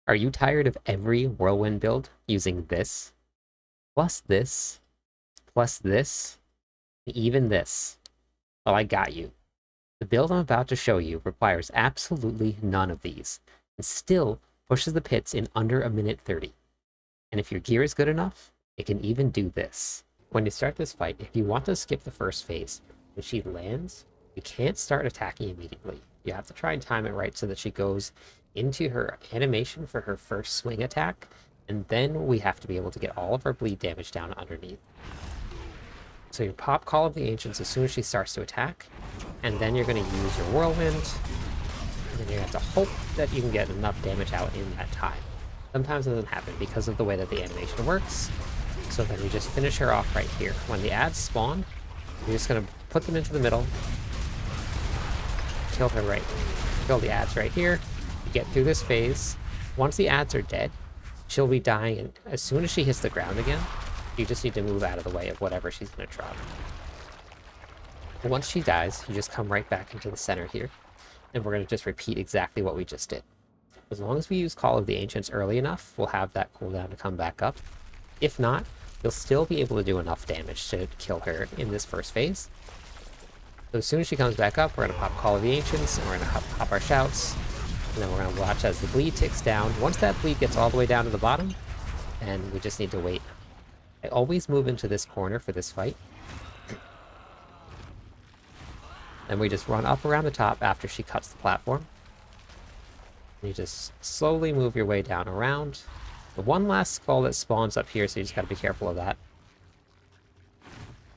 Are you tired of every Whirlwind build using this, plus this, plus this, even this? Well, I got you. The build I'm about to show you requires absolutely none of these, and still pushes the pits in under a minute 30. And if your gear is good enough, it can even do this. When you start this fight, if you want to skip the first phase, when she lands, you can't start attacking immediately. You have to try and time it right so that she goes into her animation for her first swing attack, and then we have to be able to get all of our bleed damage down underneath. So you pop Call of the Ancients as soon as she starts to attack, and then you're going to use your Whirlwind, and then you have to hope that you can get enough damage out in that time. Sometimes it doesn't happen because of the way that the animation works, so then we just finish her off right here. When the ads spawn, you're just going to put them into the middle, kill the ads right here, you get through this phase. Once the ads are dead, she'll be dying, and as soon as she hits the ground again, you just need to move out of the way of whatever she's going to drop. Once she dies, you just come right back into the center here, and we're going to just repeat exactly what we just did. As long as we use Call of the Ancients early enough, we'll have that cooldown to come back up. If not, you'll still be able to do enough damage to kill her in this first phase. So as soon as she comes back up, we're going to pop Call of the Ancients, and we're going to pop our shouts, and then we're going to watch as the bleed ticks down. Once that bleed gets all the way down to the bottom, and we just need to wait. I always move into this corner for this fight. Then we just run up around the top after she cuts the platform. You just slowly move your way down around. The one last skull that spawns up here, so you just gotta be careful of that.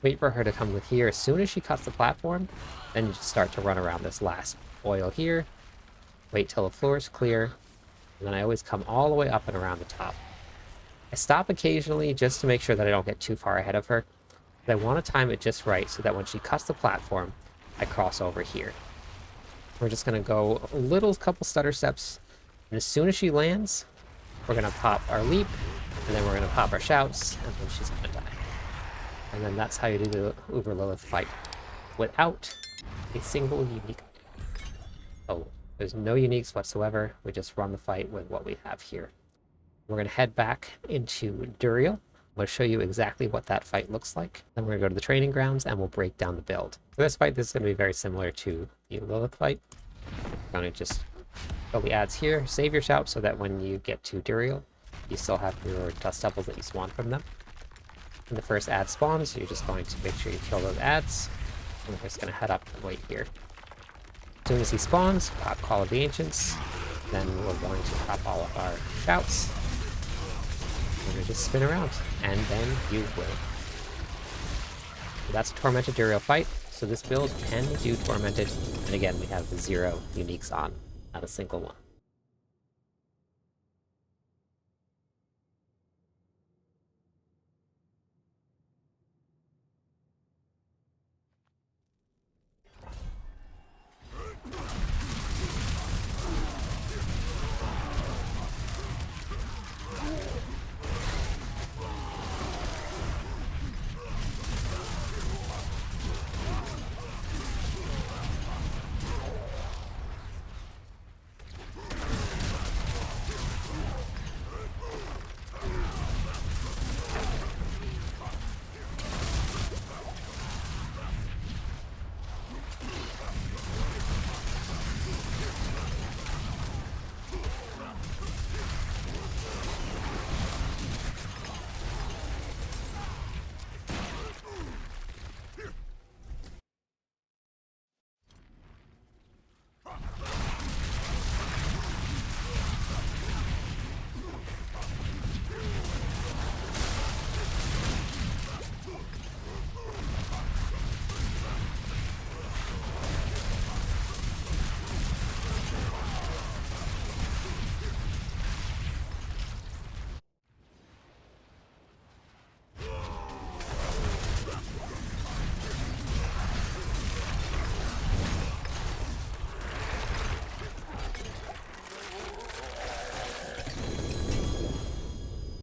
Wait for her to come with here. As soon as she cuts the platform, then you just start to run around this last oil here. Wait till the floor is clear. And then I always come all the way up and around the top. I stop occasionally just to make sure that I don't get too far ahead of her. But I want to time it just right so that when she cuts the platform, I cross over here. We're just going to go a couple stutter steps. And as soon as she lands, we're going to pop our leap. And then we're going to pop our shouts. And then she's going to die. And then that's how you do the Uber Lilith fight. Without a single unique. Oh, there's no uniques whatsoever. We just run the fight with what we have here. We're going to head back into Duriel. I'm going to show you exactly what that fight looks like. Then we're going to go to the training grounds and we'll break down the build. For this fight, this is going to be very similar to the Lilith fight. We're going to just kill the ads here, save your shout so that when you get to Duriel, you still have your dust devils that you spawn from them. When the first ad spawns, you're just going to make sure you kill those ads. And we're just going to head up and wait here. As soon as he spawns, pop Call of the Ancients. Then we're going to pop all of our shouts. We're going to just spin around, and then you win. So that's a Tormented Duriel fight, so this build can do Tormented, and again, we have 0 uniques on, not a single one.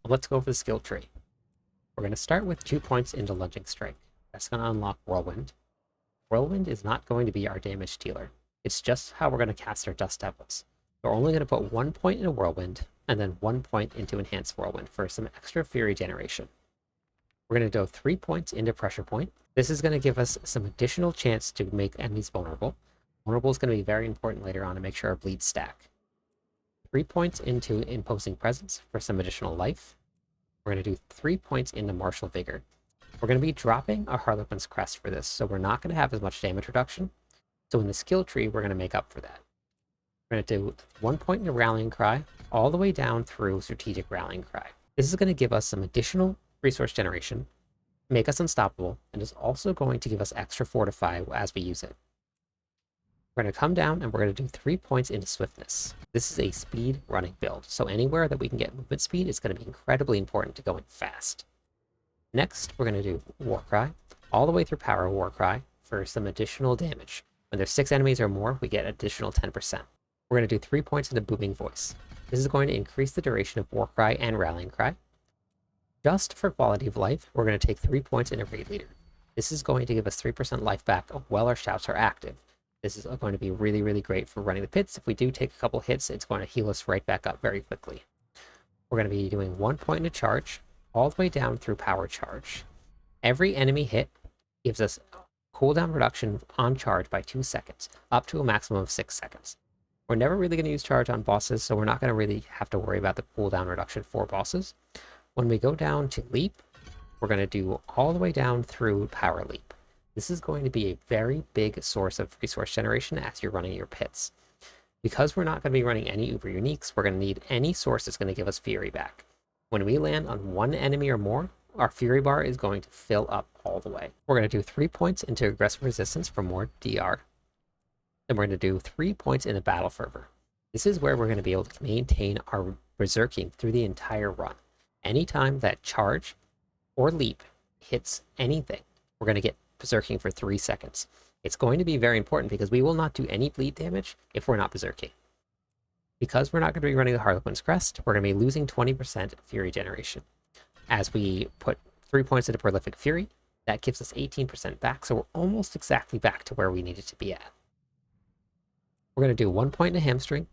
Let's go over the skill tree. We're going to start with 2 points into Lunging Strike. That's going to unlock Whirlwind. Whirlwind is not going to be our damage dealer. It's just how we're going to cast our Dust Devils. We're only going to put 1 point in a Whirlwind, and then 1 point into Enhanced Whirlwind for some extra Fury generation. We're going to do 3 points into Pressure Point. This is going to give us some additional chance to make enemies vulnerable. Vulnerable is going to be very important later on to make sure our bleeds stack. 3 points into Imposing Presence for some additional life. We're going to do 3 points into Martial Vigor. We're going to be dropping a Harlequin's Crest for this, so we're not going to have as much damage reduction. So in the skill tree, we're going to make up for that. We're going to do 1 point into Rallying Cry, all the way down through Strategic Rallying Cry. This is going to give us some additional resource generation, make us unstoppable, and is also going to give us extra Fortify as we use it. We're going to come down and we're going to do 3 points into Swiftness. This is a speed running build, so anywhere that we can get movement speed is going to be incredibly important to going fast. Next, we're going to do Warcry, all the way through Power Warcry for some additional damage. When there's 6 enemies or more, we get additional 10%. We're going to do 3 points into Booming Voice. This is going to increase the duration of Warcry and Rallying Cry. Just for quality of life, we're going to take 3 points into Raid Leader. This is going to give us 3% life back while our shouts are active. This is going to be really, really great for running the pits. If we do take a couple hits, it's going to heal us right back up very quickly. We're going to be doing 1 point into Charge, all the way down through Power Charge. Every enemy hit gives us cooldown reduction on charge by 2 seconds, up to a maximum of 6 seconds. We're never really going to use charge on bosses, so we're not going to really have to worry about the cooldown reduction for bosses. When we go down to Leap, we're going to do all the way down through Power Leap. This is going to be a very big source of resource generation as you're running your pits. Because we're not going to be running any Uber Uniques, we're going to need any source that's going to give us Fury back. When we land on 1 enemy or more, our Fury bar is going to fill up all the way. We're going to do 3 points into Aggressive Resistance for more DR. Then we're going to do 3 points into Battle Fervor. This is where we're going to be able to maintain our Berserking through the entire run. Anytime that Charge or Leap hits anything, we're going to get Berserking for 3 seconds. It's going to be very important because we will not do any bleed damage if we're not Berserking. Because we're not going to be running the Harlequin's Crest, we're going to be losing 20% Fury generation. As we put 3 points into Prolific Fury, that gives us 18% back, so we're almost exactly back to where we needed to be at. We're going to do 1 point into Hamstring,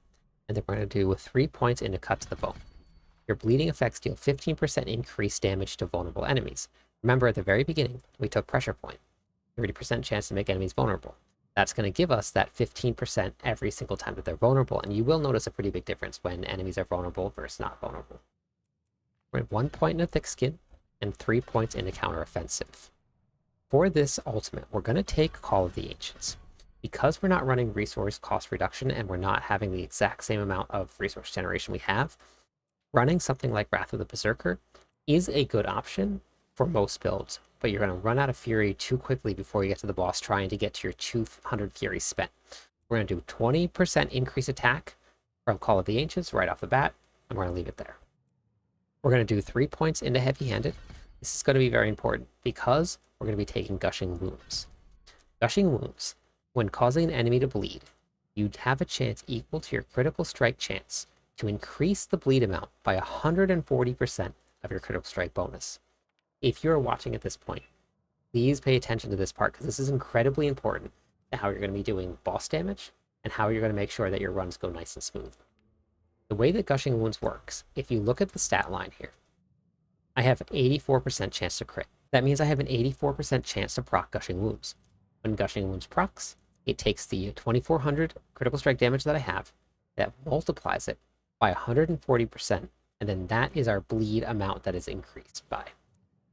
and then we're going to do 3 points into Cut to the Bone. Your bleeding effects deal 15% increased damage to vulnerable enemies. Remember, at the very beginning, we took Pressure Point. 30% chance to make enemies vulnerable. That's going to give us that 15% every single time that they're vulnerable, and you will notice a pretty big difference when enemies are vulnerable versus not vulnerable. We're at 1 point into Thick Skin, and 3 points into Counteroffensive. For this ultimate, we're going to take Call of the Ancients. Because we're not running resource cost reduction and we're not having the exact same amount of resource generation we have, running something like Wrath of the Berserker is a good option for most builds, but you're going to run out of Fury too quickly before you get to the boss trying to get to your 200 Fury spent. We're going to do 20% increase attack from Call of the Ancients right off the bat, and we're going to leave it there. We're going to do 3 points into Heavy-Handed. This is going to be very important because we're going to be taking Gushing Wounds. Gushing Wounds, when causing an enemy to bleed, you'd have a chance equal to your critical strike chance to increase the bleed amount by 140% of your critical strike bonus. If you're watching at this point, please pay attention to this part because this is incredibly important to how you're going to be doing boss damage and how you're going to make sure that your runs go nice and smooth. The way that Gushing Wounds works, if you look at the stat line here, I have 84% chance to crit. That means I have an 84% chance to proc Gushing Wounds. When Gushing Wounds procs, it takes the 2400 critical strike damage that I have, that multiplies it by 140%, and then that is our bleed amount that is increased by.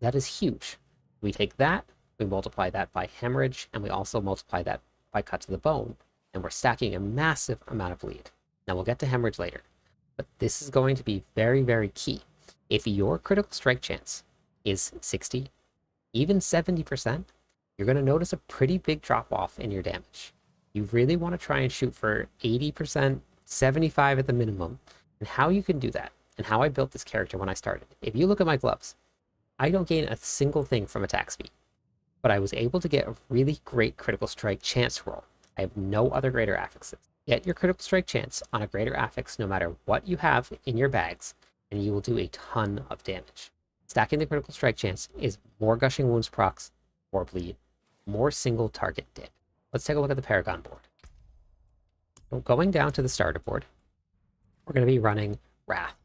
That is huge. We take that, we multiply that by Hemorrhage, and we also multiply that by Cut to the Bone, and we're stacking a massive amount of bleed. Now we'll get to Hemorrhage later, but this is going to be very, very key. If your critical strike chance is 60, even 70%, you're going to notice a pretty big drop off in your damage. You really want to try and shoot for 80%, 75 at the minimum, and how you can do that, and how I built this character when I started. If you look at my gloves, I don't gain a single thing from attack speed, but I was able to get a really great critical strike chance roll. I have no other greater affixes. Get your critical strike chance on a greater affix no matter what you have in your bags, and you will do a ton of damage. Stacking the critical strike chance is more Gushing Wounds procs, more bleed, more single target damage. Let's take a look at the Paragon board. So going down to the starter board, we're going to be running Wrath.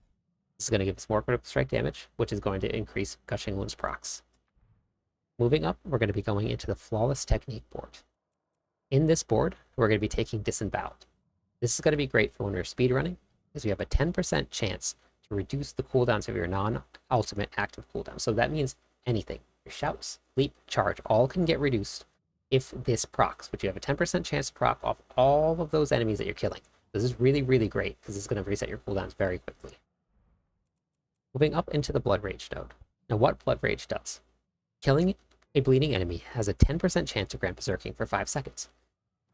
This is going to give us more critical strike damage, which is going to increase Gushing Wounds procs. Moving up, we're going to be going into the Flawless Technique board. In this board, we're going to be taking Disemboweled. This is going to be great for when we're speedrunning, because we have a 10% chance to reduce the cooldowns of your non-ultimate active cooldown. So that means anything. Your shouts, leap, charge, all can get reduced if this procs, which you have a 10% chance to proc off all of those enemies that you're killing. This is really, really great, because it's going to reset your cooldowns very quickly. Moving up into the Blood Rage node. Now what Blood Rage does. Killing a bleeding enemy has a 10% chance to grant Berserking for 5 seconds.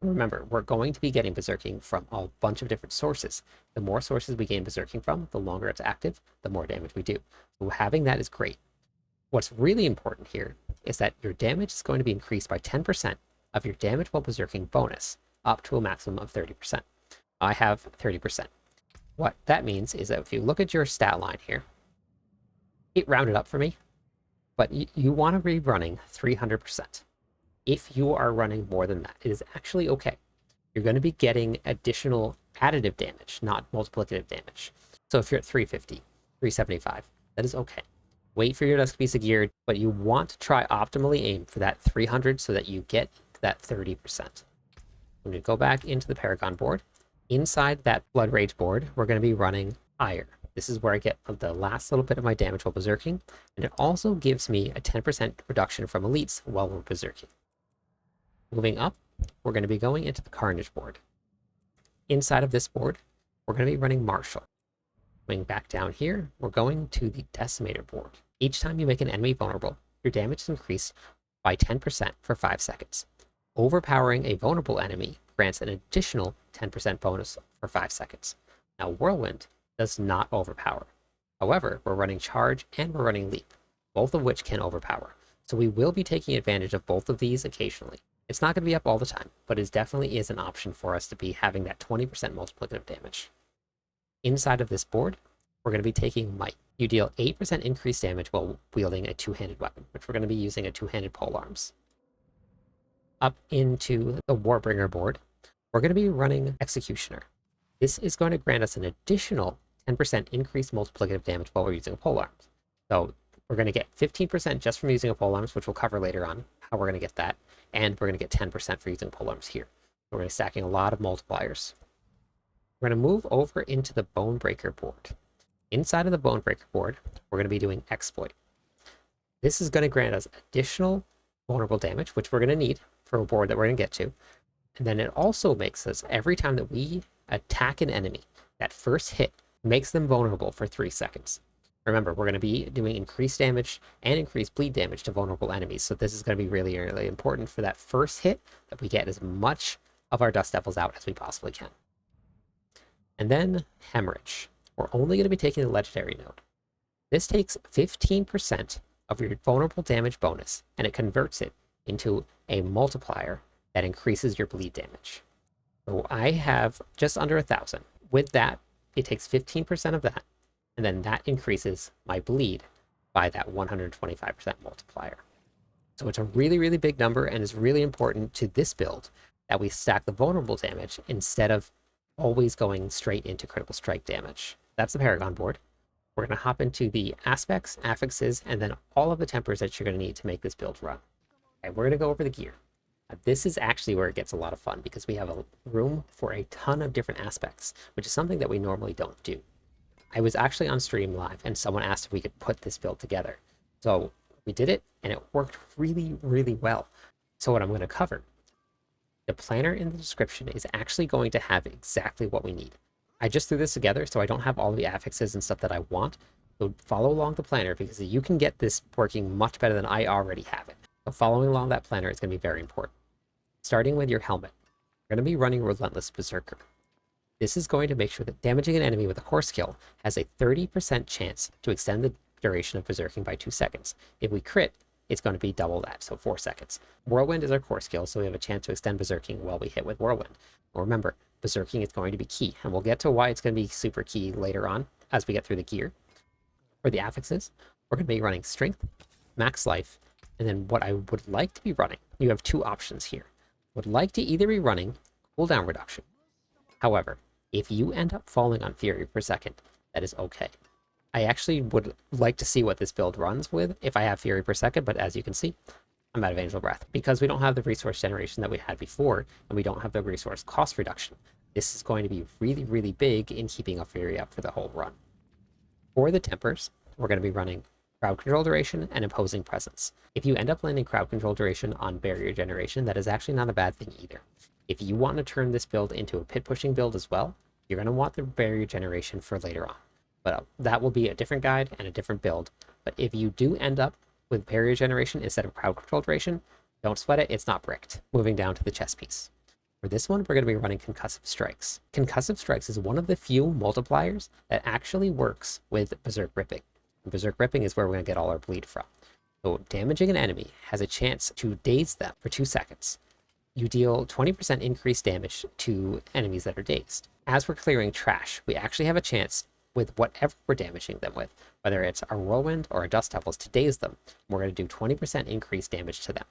Remember, we're going to be getting Berserking from a bunch of different sources. The more sources we gain Berserking from, the longer it's active, the more damage we do. So having that is great. What's really important here is that your damage is going to be increased by 10% of your damage while Berserking bonus, up to a maximum of 30%. I have 30%. What that means is that if you look at your stat line here, it rounded up for me, but you want to be running 300%. If you are running more than that, it is actually okay. You're going to be getting additional additive damage, not multiplicative damage. So if you're at 350, 375, that is okay. Wait for your next piece of gear, but you want to try optimally aim for that 300 so that you get that 30%. I'm going to go back into the Paragon board. Inside that Blood Rage board, we're going to be running Ire. This is where I get the last little bit of my damage while Berserking, and it also gives me a 10% reduction from elites while we're Berserking. Moving up, we're going to be going into the Carnage board. Inside of this board, we're going to be running Martial. Going back down here, we're going to the Decimator board. Each time you make an enemy vulnerable, your damage is increased by 10% for 5 seconds. Overpowering a vulnerable enemy grants an additional 10% bonus for 5 seconds. Now, Whirlwind does not overpower. However, we're running Charge and we're running Leap, both of which can overpower. So we will be taking advantage of both of these occasionally. It's not going to be up all the time, but it definitely is an option for us to be having that 20% multiplicative damage. Inside of this board, we're going to be taking Might. You deal 8% increased damage while wielding a two-handed weapon, which we're going to be using a two-handed polearms. Up into the Warbringer board, we're going to be running Executioner. This is going to grant us an additional 10% increased multiplicative damage while we're using a polearms. So we're going to get 15% just from using a polearms, which we'll cover later on, how we're going to get that, and we're going to get 10% for using polearms here. We're going to be stacking a lot of multipliers. We're going to move over into the Bonebreaker board. Inside of the Bonebreaker board, we're going to be doing Exploit. This is going to grant us additional vulnerable damage, which we're going to need for a board that we're going to get to. And then it also makes us, every time that we attack an enemy, that first hit makes them vulnerable for 3 seconds. Remember, we're going to be doing increased damage and increased bleed damage to vulnerable enemies, so this is going to be really, really important for that first hit, that we get as much of our Dust Devils out as we possibly can. And then Hemorrhage. We're only going to be taking the Legendary node. This takes 15% of your vulnerable damage bonus, and it converts it into a multiplier that increases your bleed damage. So I have just under 1,000. With that, it takes 15% of that, and then that increases my bleed by that 125% multiplier. So it's a really, really big number, and it's really important to this build that we stack the vulnerable damage instead of always going straight into critical strike damage. That's the Paragon board. We're going to hop into the aspects, affixes, and then all of the tempers that you're going to need to make this build run. Okay, we're going to go over the gear. This is actually where it gets a lot of fun, because we have a room for a ton of different aspects, which is something that we normally don't do. I was actually on stream live, and someone asked if we could put this build together. So we did it, and it worked really, really well. So what I'm going to cover, the planner in the description is actually going to have exactly what we need. I just threw this together, so I don't have all the affixes and stuff that I want. So follow along the planner, because you can get this working much better than I already have it. So following along that planner is going to be very important. Starting with your helmet, we're going to be running Relentless Berserker. This is going to make sure that damaging an enemy with a core skill has a 30% chance to extend the duration of Berserking by 2 seconds. If we crit, it's going to be double that, so 4 seconds. Whirlwind is our core skill, so we have a chance to extend Berserking while we hit with Whirlwind. Remember, Berserking is going to be key, and we'll get to why it's going to be super key later on as we get through the gear. For the affixes, we're going to be running Strength, Max Life, and then what I would like to be running, you have 2 options here. Would like to either be running cooldown reduction. However, if you end up falling on Fury per second, that is okay. I actually would like to see what this build runs with if I have Fury per second, but as you can see, I'm out of Angel Breath because we don't have the resource generation that we had before, and we don't have the resource cost reduction. This is going to be really, really big in keeping a Fury up for the whole run. For the Tempers, we're going to be running Crowd Control Duration and Imposing Presence. If you end up landing Crowd Control Duration on Barrier Generation, that is actually not a bad thing either. If you want to turn this build into a pit pushing build as well, you're going to want the Barrier Generation for later on. But that will be a different guide and a different build. But if you do end up with Barrier Generation instead of Crowd Control Duration, don't sweat it, it's not bricked. Moving down to the chess piece. For this one, we're going to be running Concussive Strikes. Concussive Strikes is one of the few multipliers that actually works with Berserk Ripping. And Berserk Ripping is where we're going to get all our bleed from. So damaging an enemy has a chance to daze them for 2 seconds. You deal 20% increased damage to enemies that are dazed. As we're clearing trash, we actually have a chance with whatever we're damaging them with, whether it's our Whirlwind or our Dust Devils, to daze them. We're going to do 20% increased damage to them.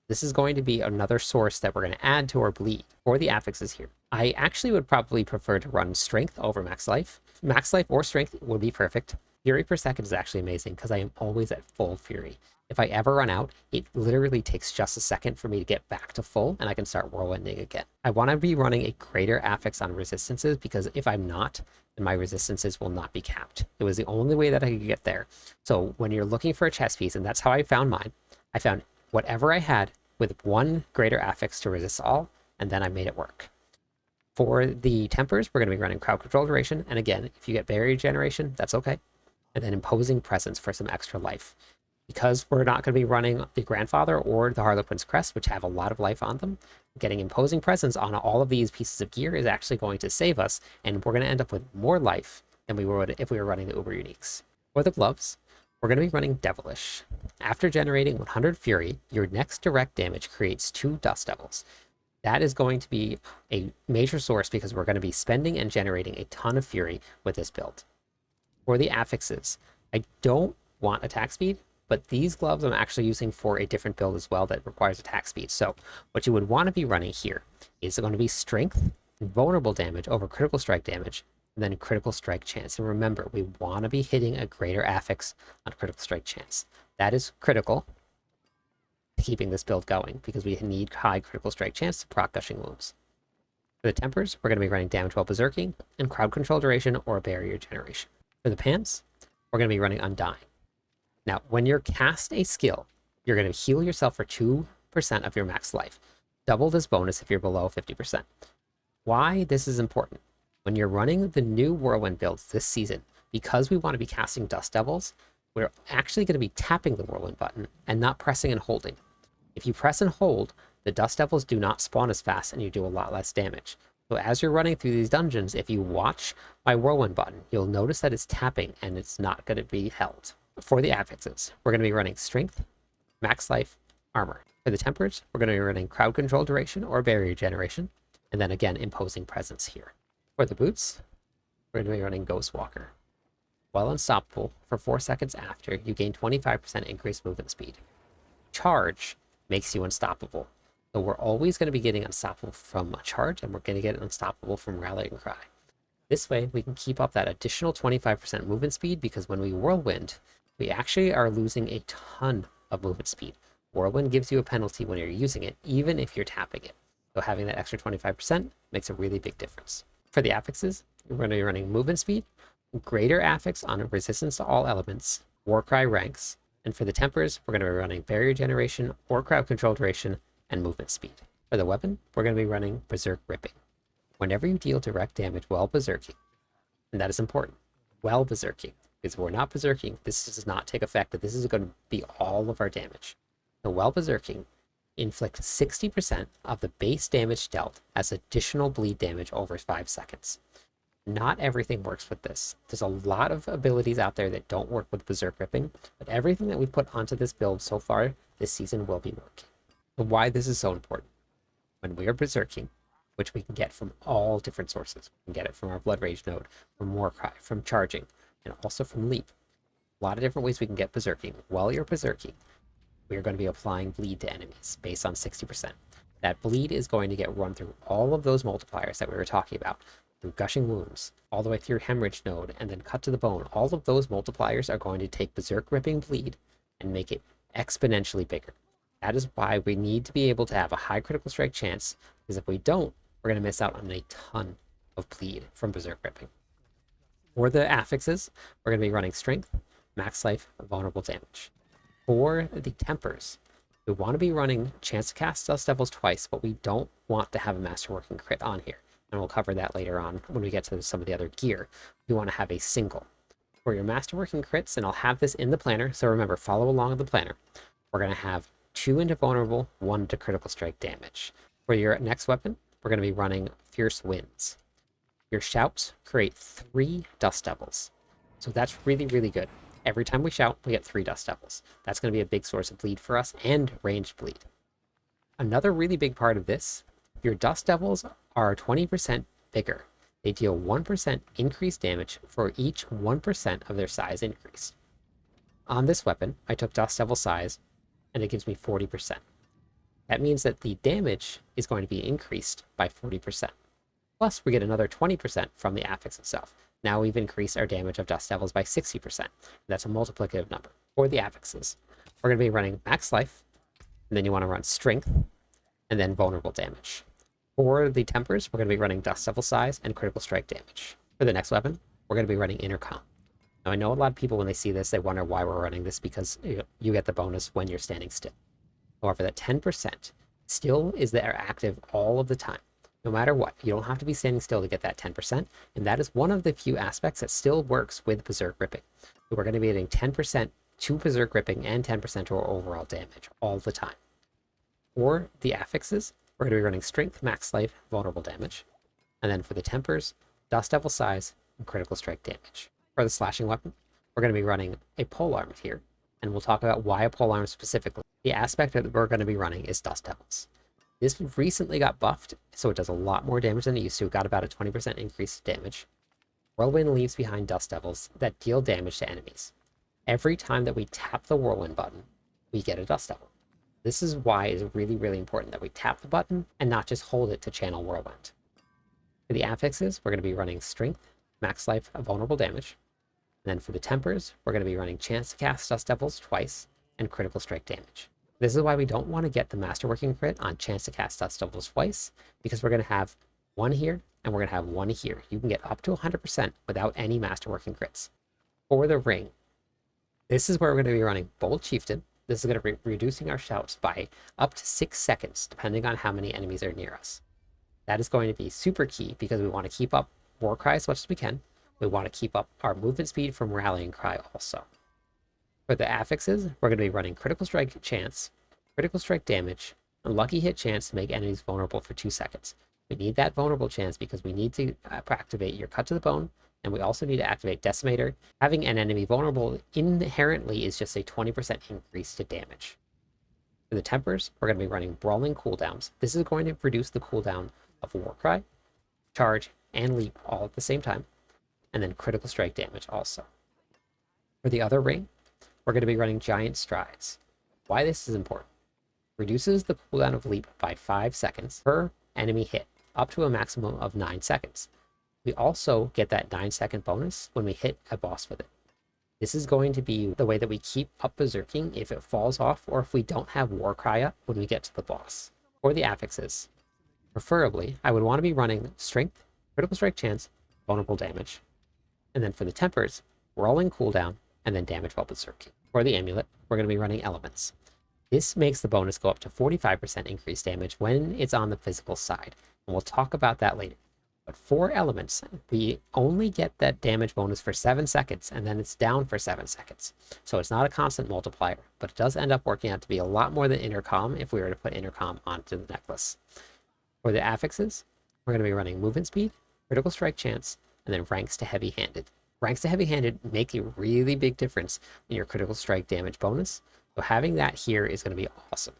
This is going to be another source that we're going to add to our bleed. For the affixes here, I actually would probably prefer to run Strength over Max Life. Max Life or Strength would be perfect. Fury per second is actually amazing because I am always at full Fury. If I ever run out, it literally takes just a second for me to get back to full and I can start whirlwinding again. I want to be running a greater affix on resistances because if I'm not, then my resistances will not be capped. It was the only way that I could get there. So when you're looking for a chess piece, and that's how I found mine, I found whatever I had with one greater affix to resist all, and then I made it work. For the Tempers, we're going to be running Crowd Control Duration, and again, if you get Barrier Generation, that's okay. And then Imposing Presence for some extra life. Because we're not going to be running the Grandfather or the Harlequin's Crest, which have a lot of life on them, getting Imposing Presence on all of these pieces of gear is actually going to save us, and we're going to end up with more life than we would if we were running the Uber Uniques. For the gloves, we're going to be running Devilish. After generating 100 Fury, your next direct damage creates 2 Dust Devils. That is going to be a major source because we're going to be spending and generating a ton of Fury with this build. For the affixes, I don't want attack speed, but these gloves I'm actually using for a different build as well that requires attack speed. So what you would want to be running here is going to be Strength and Vulnerable damage over Critical Strike damage, and then Critical Strike chance. And remember, we want to be hitting a greater affix on Critical Strike chance. That is critical to keeping this build going because we need high Critical Strike chance to proc Gushing Wounds. For the Tempers, we're going to be running Damage while Berserking and Crowd Control Duration or Barrier Generation. For the Pants, we're going to be running Undying. Now, when you're cast a skill, you're going to heal yourself for 2% of your max life. Double this bonus if you're below 50%. Why this is important? When you're running the new Whirlwind builds this season, because we want to be casting Dust Devils, we're actually going to be tapping the Whirlwind button and not pressing and holding. If you press and hold, the Dust Devils do not spawn as fast and you do a lot less damage. So as you're running through these dungeons, if you watch my Whirlwind button, you'll notice that it's tapping and it's not going to be held. For the affixes, we're going to be running Strength, Max Life, Armor. For the Tempers, we're going to be running Crowd Control Duration or Barrier Generation, and then again, Imposing Presence here. For the boots, we're going to be running Ghost Walker. While unstoppable, for 4 seconds after, you gain 25% increased movement speed. Charge makes you unstoppable. So we're always going to be getting unstoppable from a charge, and we're going to get unstoppable from Rallying Cry. This way, we can keep up that additional 25% movement speed because when we Whirlwind, we actually are losing a ton of movement speed. Whirlwind gives you a penalty when you're using it, even if you're tapping it. So having that extra 25% makes a really big difference. For the affixes, we're going to be running movement speed, greater affix on resistance to all elements, Warcry ranks, and for the Tempers, we're going to be running Barrier Generation or Crowd Control Duration and movement speed. For the weapon, we're going to be running Berserk Ripping. Whenever you deal direct damage while berserking, and that is important, while berserking, because if we're not berserking, this does not take effect, that this is going to be all of our damage. So while berserking, inflict 60% of the base damage dealt as additional bleed damage over 5 seconds. Not everything works with this. There's a lot of abilities out there that don't work with Berserk Ripping, but everything that we put onto this build so far this season will be working. So why this is so important. When we are berserking, which we can get from all different sources. We can get it from our Blood Rage node, from Warcry, from charging, and also from Leap. A lot of different ways we can get berserking. While you're berserking, we are going to be applying bleed to enemies based on 60%. That bleed is going to get run through all of those multipliers that we were talking about. through Gushing Wounds, all the way through Hemorrhage Node, and then Cut to the Bone, all of those multipliers are going to take Berserk Ripping Bleed and make it exponentially bigger. That is why we need to be able to have a high critical strike chance, because if we don't, we're going to miss out on a ton of bleed from Berserk Ripping. For the affixes, we're going to be running Strength, Max Life, Vulnerable Damage. For the tempers, we want to be running Chance to Cast Dust Devils twice, but we don't want to have a Masterworking crit on here. And we'll cover that later on when we get to some of the other gear. We want to have a single. For your Masterworking crits, and I'll have this in the planner, so remember, follow along with the planner. We're going to have 2 into vulnerable, 1 into critical strike damage. For your next weapon, we're going to be running Fierce Winds. Your shouts create 3 Dust Devils. So that's really, really good. Every time we shout, we get 3 Dust Devils. That's going to be a big source of bleed for us, and ranged bleed. Another really big part of this, your Dust Devils are 20% bigger. They deal 1% increased damage for each 1% of their size increase. On this weapon, I took Dust Devil size, and it gives me 40%. That means that the damage is going to be increased by 40%. Plus, we get another 20% from the affix itself. Now we've increased our damage of Dust Devils by 60%. That's a multiplicative number. For the affixes, we're going to be running Max Life, and then you want to run Strength, and then Vulnerable Damage. For the tempers, we're going to be running Dust Devil size and critical strike damage. For the next weapon, we're going to be running Intercom. Now, I know a lot of people, when they see this, they wonder why we're running this, because you get the bonus when you're standing still. However, that 10% still is there active all of the time. No matter what, you don't have to be standing still to get that 10%, and that is one of the few aspects that still works with Berserk Ripping. So we're going to be getting 10% to Berserk Ripping and 10% to our overall damage all the time. For the affixes, we're going to be running Strength, Max Life, Vulnerable Damage. And then for the tempers, Dust Devil size, and critical strike damage. For the slashing weapon, we're going to be running a polearm here, and we'll talk about why a polearm specifically. The aspect that we're going to be running is Dust Devils. This recently got buffed, so it does a lot more damage than it used to. It got about a 20% increase in damage. Whirlwind leaves behind Dust Devils that deal damage to enemies. Every time that we tap the Whirlwind button, we get a Dust Devil. This is why it's really, really important that we tap the button and not just hold it to channel Whirlwind. For the affixes, we're going to be running Strength, Max Life, Vulnerable Damage. And then for the tempers, we're going to be running Chance to Cast Dust Devils twice and critical strike damage. This is why we don't want to get the Masterworking crit on Chance to Cast Dust Devils twice, because we're going to have 1 here and we're going to have 1 here. You can get up to 100% without any Masterworking crits. For the ring, this is where we're going to be running Bold Chieftain. This is going to be reducing our shouts by up to 6 seconds, depending on how many enemies are near us. That is going to be super key because we want to keep up Warcry as much as we can. We want to keep up our movement speed from Rallying Cry also. For the affixes, we're going to be running Critical Strike Chance, Critical Strike Damage, and Lucky Hit Chance to make enemies vulnerable for 2 seconds. We need that vulnerable chance because we need to activate your Cut to the Bone, and we also need to activate Decimator. Having an enemy vulnerable inherently is just a 20% increase to damage. For the tempers, we're going to be running Brawling cooldowns. This is going to reduce the cooldown of Warcry, Charge, and Leap all at the same time, and then critical strike damage also. For the other ring, we're going to be running Giant Strides. Why this is important: reduces the cooldown of Leap by 5 seconds per enemy hit, up to a maximum of 9 seconds. We also get that 9-second bonus when we hit a boss with it. This is going to be the way that we keep up Berserking if it falls off or if we don't have Warcry up when we get to the boss. For the affixes, preferably, I would want to be running Strength, Critical Strike Chance, Vulnerable Damage. And then for the tempers, Rolling Cooldown, and then Damage while Berserking. For the amulet, we're going to be running Elements. This makes the bonus go up to 45% increased damage when it's on the physical side, and we'll talk about that later. But for Elements, we only get that damage bonus for 7 seconds, and then it's down for 7 seconds. So it's not a constant multiplier, but it does end up working out to be a lot more than Intercom if we were to put Intercom onto the necklace. For the affixes, we're going to be running Movement Speed, Critical Strike Chance, and then Ranks to Heavy-Handed. Ranks to Heavy-Handed make a really big difference in your critical strike damage bonus, so having that here is going to be awesome.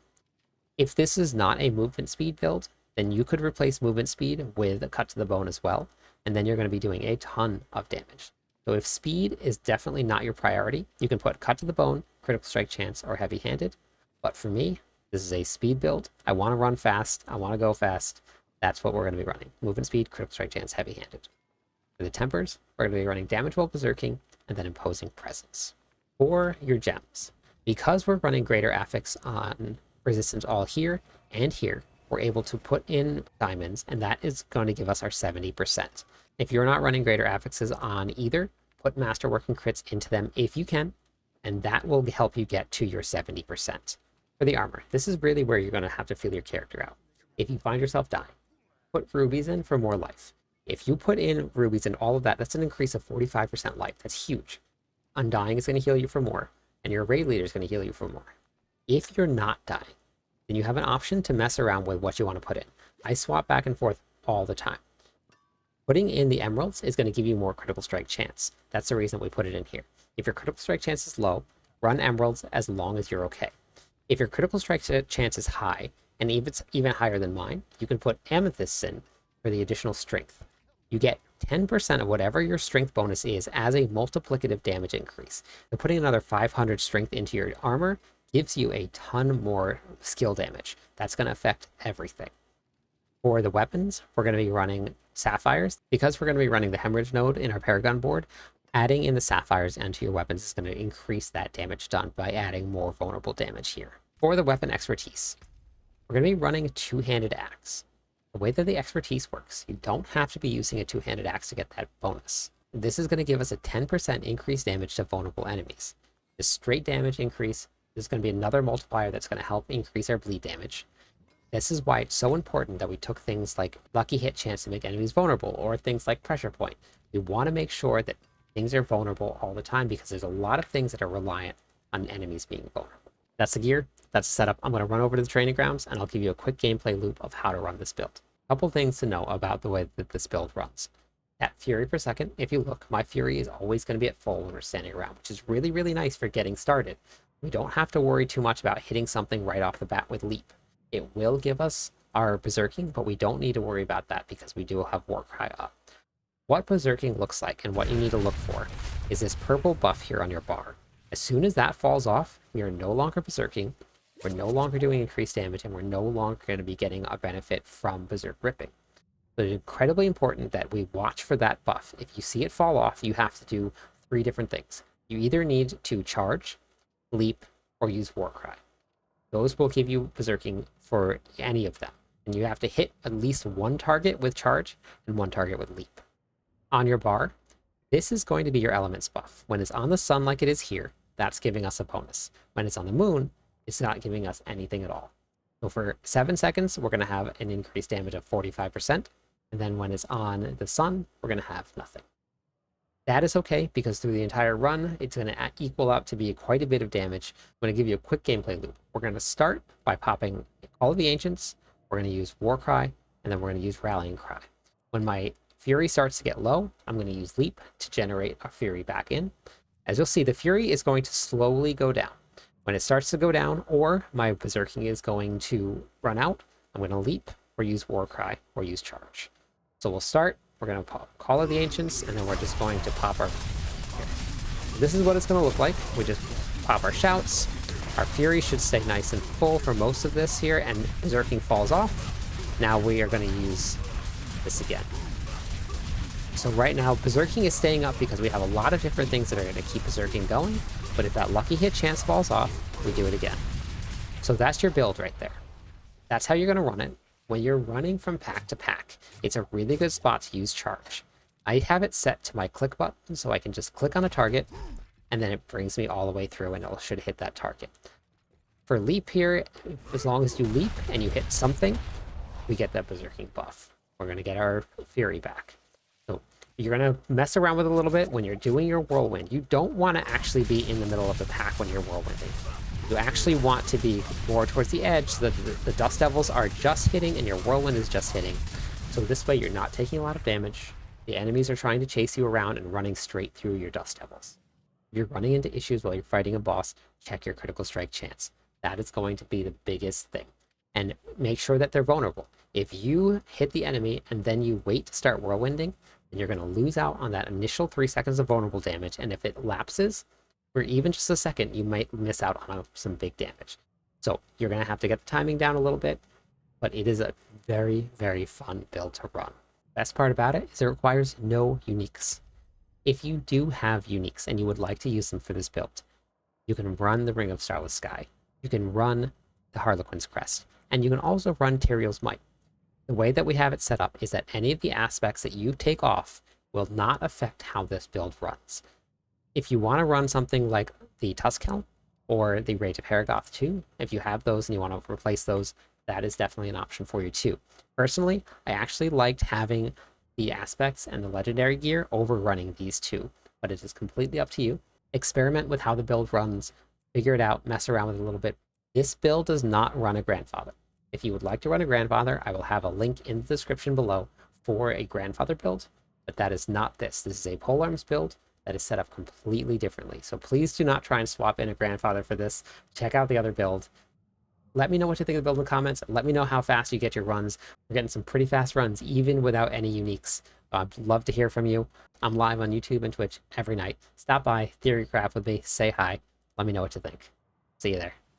If this is not a movement speed build, then you could replace movement speed with a Cut to the Bone as well, and then you're going to be doing a ton of damage. So if speed is definitely not your priority, you can put Cut to the Bone, Critical Strike Chance, or Heavy-Handed, but for me, this is a speed build. I want to run fast, I want to go fast, That's what we're going to be running. Movement speed, critical strike chance, heavy-handed. For the tempers, we're going to be running damage while berserking, and then imposing presence. For your gems, because we're running greater affix on resistance all here and here, we're able to put in diamonds, and that is going to give us our 70%. If you're not running greater affixes on either, put masterwork and crits into them if you can, and that will help you get to your 70%. For the armor, this is really where you're going to have to feel your character out. If you find yourself dying, put rubies in for more life. If you put in rubies in all of that, that's an increase of 45% life. That's huge. Undying is going to heal you for more, and your raid leader is going to heal you for more. If you're not dying, then you have an option to mess around with what you want to put in. I swap back and forth all the time. Putting in the emeralds is going to give you more critical strike chance. That's the reason we put it in here. If your critical strike chance is low, run emeralds as long as you're okay. If your critical strike chance is high, and if it's even higher than mine, you can put amethysts in for the additional strength. You get 10% of whatever your strength bonus is as a multiplicative damage increase. So putting another 500 strength into your armor gives you a ton more skill damage. That's going to affect everything. For the weapons, we're going to be running sapphires. Because we're going to be running the hemorrhage node in our Paragon board, adding in the sapphires into your weapons is going to increase that damage done by adding more vulnerable damage here. For the weapon expertise, we're going to be running a two-handed axe. The way that the expertise works, you don't have to be using a two-handed axe to get that bonus. This is going to give us a 10% increased damage to vulnerable enemies. The straight damage increase is going to be another multiplier that's going to help increase our bleed damage. This is why it's so important that we took things like lucky hit chance to make enemies vulnerable, or things like pressure point. We want to make sure that things are vulnerable all the time because there's a lot of things that are reliant on enemies being vulnerable. That's the gear, that's the setup. I'm going to run over to the training grounds and I'll give you a quick gameplay loop of how to run this build. A couple things to know about the way that this build runs. At fury per second, if you look, my fury is always going to be at full when we're standing around, which is really, really nice for getting started. We don't have to worry too much about hitting something right off the bat with leap. It will give us our berserking, but we don't need to worry about that because we do have Warcry up. What berserking looks like and what you need to look for is this purple buff here on your bar. As soon as that falls off, we are no longer berserking, we're no longer doing increased damage, and we're no longer going to be getting a benefit from berserk ripping. So it's incredibly important that we watch for that buff. If you see it fall off, you have to do 3 different things. You either need to charge, leap, or use Warcry. Those will give you berserking for any of them. And you have to hit at least 1 target with charge and 1 target with leap. On your bar, this is going to be your elements buff. When it's on the sun like it is here, that's giving us a bonus. When it's on the moon, it's not giving us anything at all. So for 7 seconds, we're going to have an increased damage of 45%. And then when it's on the sun, we're going to have nothing. That is okay, because through the entire run, it's going to equal up to be quite a bit of damage. I'm going to give you a quick gameplay loop. We're going to start by popping all of the Ancients. We're going to use Warcry, and then we're going to use Rallying Cry. When my Fury starts to get low, I'm going to use Leap to generate our Fury back in. As you'll see, the Fury is going to slowly go down. When it starts to go down, or my Berserking is going to run out, I'm going to Leap, or use Warcry, or use Charge. So we'll start. We're going to call of the Ancients, and then we're just going to pop our... This is what it's going to look like. We just pop our shouts. Our Fury should stay nice and full for most of this here, and Berserking falls off. Now we are going to use this again. So right now, Berserking is staying up because we have a lot of different things that are going to keep Berserking going, but if that lucky hit chance falls off, we do it again. So that's your build right there. That's how you're going to run it. When you're running from pack to pack, it's a really good spot to use Charge. I have it set to my click button, so I can just click on a target, and then it brings me all the way through, and it should hit that target. For Leap here, as long as you leap and you hit something, we get that Berserking buff. We're going to get our Fury back. So you're going to mess around with it a little bit when you're doing your Whirlwind. You don't want to actually be in the middle of the pack when you're Whirlwinding. You actually want to be more towards the edge so that the Dust Devils are just hitting and your Whirlwind is just hitting. So this way you're not taking a lot of damage. The enemies are trying to chase you around and running straight through your Dust Devils. If you're running into issues while you're fighting a boss, check your critical strike chance. That is going to be the biggest thing. And make sure that they're vulnerable. If you hit the enemy and then you wait to start Whirlwinding, then you're going to lose out on that initial 3 seconds of vulnerable damage. And if it lapses, for even just a second, you might miss out on some big damage. So you're going to have to get the timing down a little bit. but it is a very, very fun build to run. Best part about it is it requires no uniques. If you do have uniques and you would like to use them for this build, you can run the Ring of Starless Sky, you can run the Harlequin's Crest, and you can also run Tyrael's Might. The way that we have it set up is that any of the aspects that you take off will not affect how this build runs. If you want to run something like the Tuskhelm or the Rage of Paragoth 2, if you have those and you want to replace those, that is definitely an option for you too. Personally, I actually liked having the aspects and the legendary gear overrunning these two, but it is completely up to you. Experiment with how the build runs, figure it out, mess around with it a little bit. This build does not run a grandfather. If you would like to run a grandfather, I will have a link in the description below for a grandfather build, but that is not this. This is a polearms build that is set up completely differently. So please do not try and swap in a grandfather for this. Check out the other build. Let me know what you think of the build in the comments. Let me know how fast you get your runs. We're getting some pretty fast runs, even without any uniques. I'd love to hear from you. I'm live on YouTube and Twitch every night. Stop by, theorycraft with me, say hi. Let me know what you think. See you there.